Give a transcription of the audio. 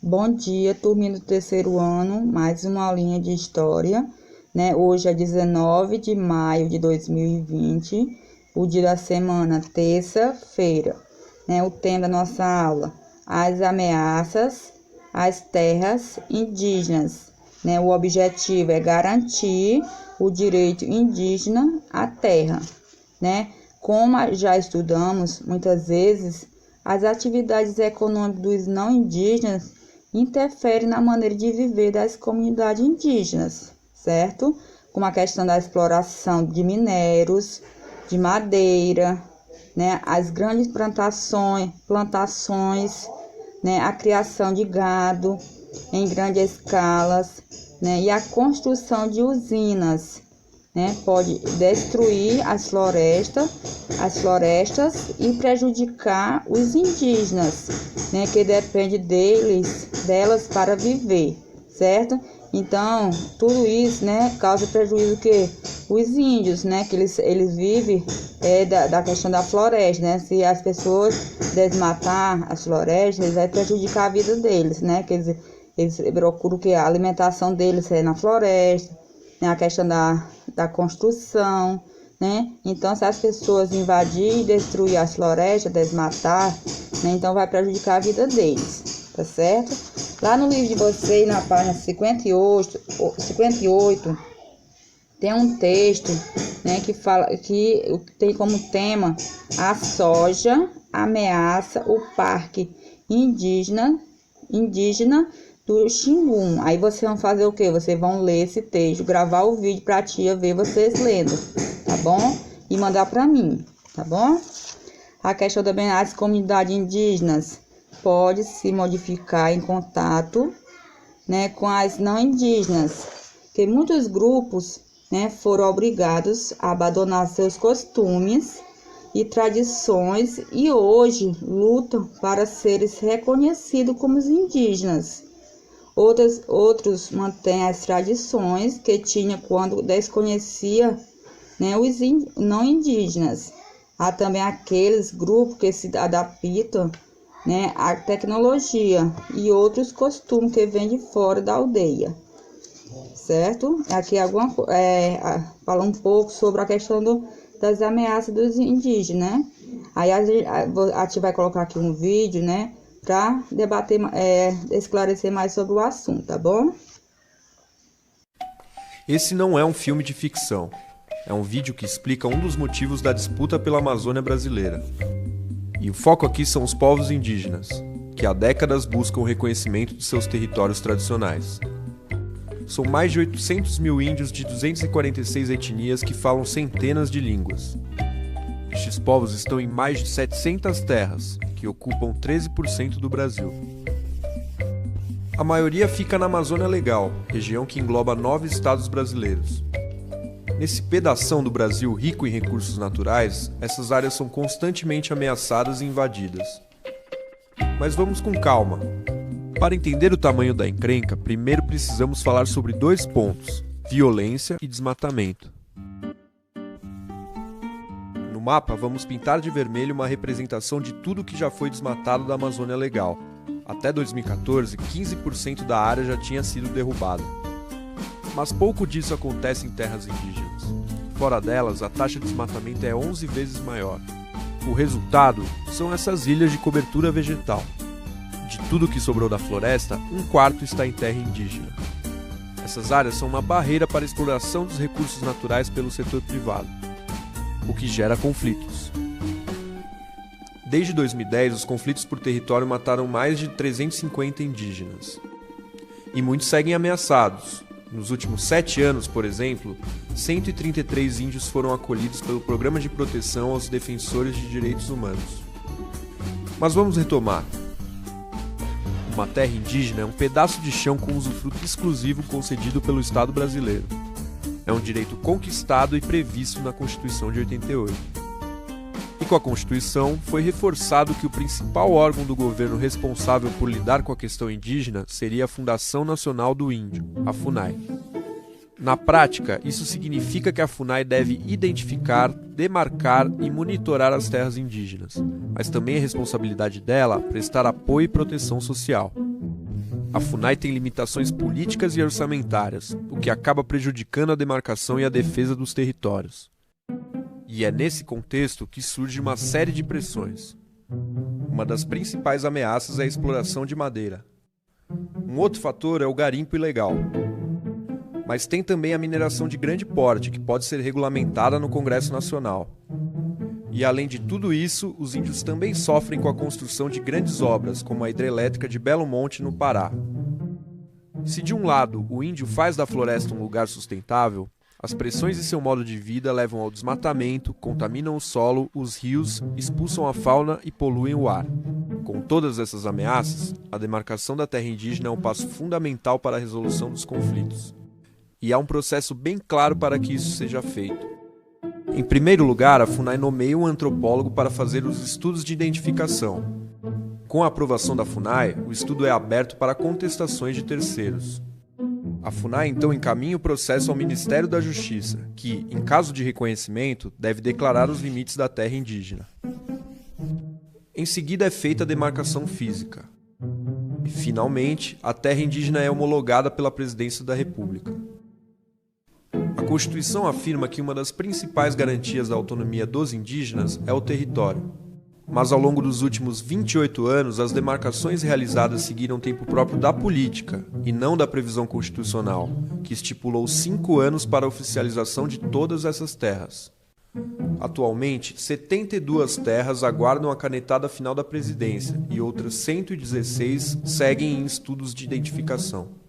Bom dia, turminha do terceiro ano, mais uma aulinha de história, né? Hoje é 19 de maio de 2020, o dia da semana, terça-feira, né? O tema da nossa aula, as ameaças às terras indígenas, né? O objetivo é garantir o direito indígena à terra, né? Como já estudamos, muitas vezes, as atividades econômicas dos não indígenas interferem na maneira de viver das comunidades indígenas, certo? Como a questão da exploração de minérios, de madeira, né? As grandes plantações, né? A criação de gado em grandes escalas, né? E a construção de usinas, né? Pode destruir as florestas e prejudicar os indígenas, né? Que depende delas para viver, certo? Então, tudo isso, né, causa prejuízo que os índios, né, que eles vivem da questão da floresta, né? Se as pessoas desmatar as florestas, eles vai prejudicar a vida deles, né? Que eles procuram que a alimentação deles é na floresta, né? A questão da construção, né? Então, se as pessoas invadir e destruir as florestas, desmatar, né? Então vai prejudicar a vida deles, tá certo? Lá no livro de vocês, na página 58, tem um texto, né, que fala que tem como tema: a soja ameaça o parque indígena do Xingu. Aí vocês vão fazer o quê? Vocês vão ler esse texto, gravar o vídeo para a tia ver vocês lendo, tá bom? E mandar para mim, tá bom? A questão também das comunidades indígenas pode se modificar em contato, né, com as não indígenas, que muitos grupos, né, foram obrigados a abandonar seus costumes e tradições e hoje lutam para serem reconhecidos como os indígenas. Outros mantêm as tradições que tinha quando desconhecia, né, os não indígenas. Há também aqueles grupos que se adaptam, né, à tecnologia e outros costumes que vêm de fora da aldeia, certo? Aqui fala um pouco sobre a questão das ameaças dos indígenas, né? Aí a gente vai colocar aqui um vídeo, né, para debater, esclarecer mais sobre o assunto, tá bom? Esse não é um filme de ficção. É um vídeo que explica um dos motivos da disputa pela Amazônia brasileira. E o foco aqui são os povos indígenas, que há décadas buscam o reconhecimento de seus territórios tradicionais. São mais de 800 mil índios de 246 etnias que falam centenas de línguas. Estes povos estão em mais de 700 terras, que ocupam 13% do Brasil. A maioria fica na Amazônia Legal, região que engloba 9 estados brasileiros. Nesse pedação do Brasil rico em recursos naturais, essas áreas são constantemente ameaçadas e invadidas. Mas vamos com calma. Para entender o tamanho da encrenca, primeiro precisamos falar sobre 2 pontos: violência e desmatamento. No mapa, vamos pintar de vermelho uma representação de tudo que já foi desmatado da Amazônia Legal. Até 2014, 15% da área já tinha sido derrubada. Mas pouco disso acontece em terras indígenas. Fora delas, a taxa de desmatamento é 11 vezes maior. O resultado são essas ilhas de cobertura vegetal. De tudo que sobrou da floresta, 1/4 está em terra indígena. Essas áreas são uma barreira para a exploração dos recursos naturais pelo setor privado, o que gera conflitos. Desde 2010, os conflitos por território mataram mais de 350 indígenas. E muitos seguem ameaçados. Nos últimos 7 anos, por exemplo, 133 índios foram acolhidos pelo Programa de Proteção aos Defensores de Direitos Humanos. Mas vamos retomar. Uma terra indígena é um pedaço de chão com usufruto exclusivo concedido pelo Estado brasileiro. É um direito conquistado e previsto na Constituição de 88. E com a Constituição, foi reforçado que o principal órgão do governo responsável por lidar com a questão indígena seria a Fundação Nacional do Índio, a FUNAI. Na prática, isso significa que a FUNAI deve identificar, demarcar e monitorar as terras indígenas, mas também é responsabilidade dela prestar apoio e proteção social. A FUNAI tem limitações políticas e orçamentárias, o que acaba prejudicando a demarcação e a defesa dos territórios. E é nesse contexto que surge uma série de pressões. Uma das principais ameaças é a exploração de madeira. Um outro fator é o garimpo ilegal. Mas tem também a mineração de grande porte, que pode ser regulamentada no Congresso Nacional. E além de tudo isso, os índios também sofrem com a construção de grandes obras, como a hidrelétrica de Belo Monte, no Pará. Se de um lado o índio faz da floresta um lugar sustentável, as pressões em seu modo de vida levam ao desmatamento, contaminam o solo, os rios, expulsam a fauna e poluem o ar. Com todas essas ameaças, a demarcação da terra indígena é um passo fundamental para a resolução dos conflitos. E há um processo bem claro para que isso seja feito. Em primeiro lugar, a FUNAI nomeia um antropólogo para fazer os estudos de identificação. Com a aprovação da FUNAI, o estudo é aberto para contestações de terceiros. A FUNAI então encaminha o processo ao Ministério da Justiça, que, em caso de reconhecimento, deve declarar os limites da terra indígena. Em seguida é feita a demarcação física. E, finalmente, a terra indígena é homologada pela Presidência da República. A Constituição afirma que uma das principais garantias da autonomia dos indígenas é o território. Mas ao longo dos últimos 28 anos, as demarcações realizadas seguiram tempo próprio da política, e não da previsão constitucional, que estipulou 5 anos para a oficialização de todas essas terras. Atualmente, 72 terras aguardam a canetada final da presidência, e outras 116 seguem em estudos de identificação.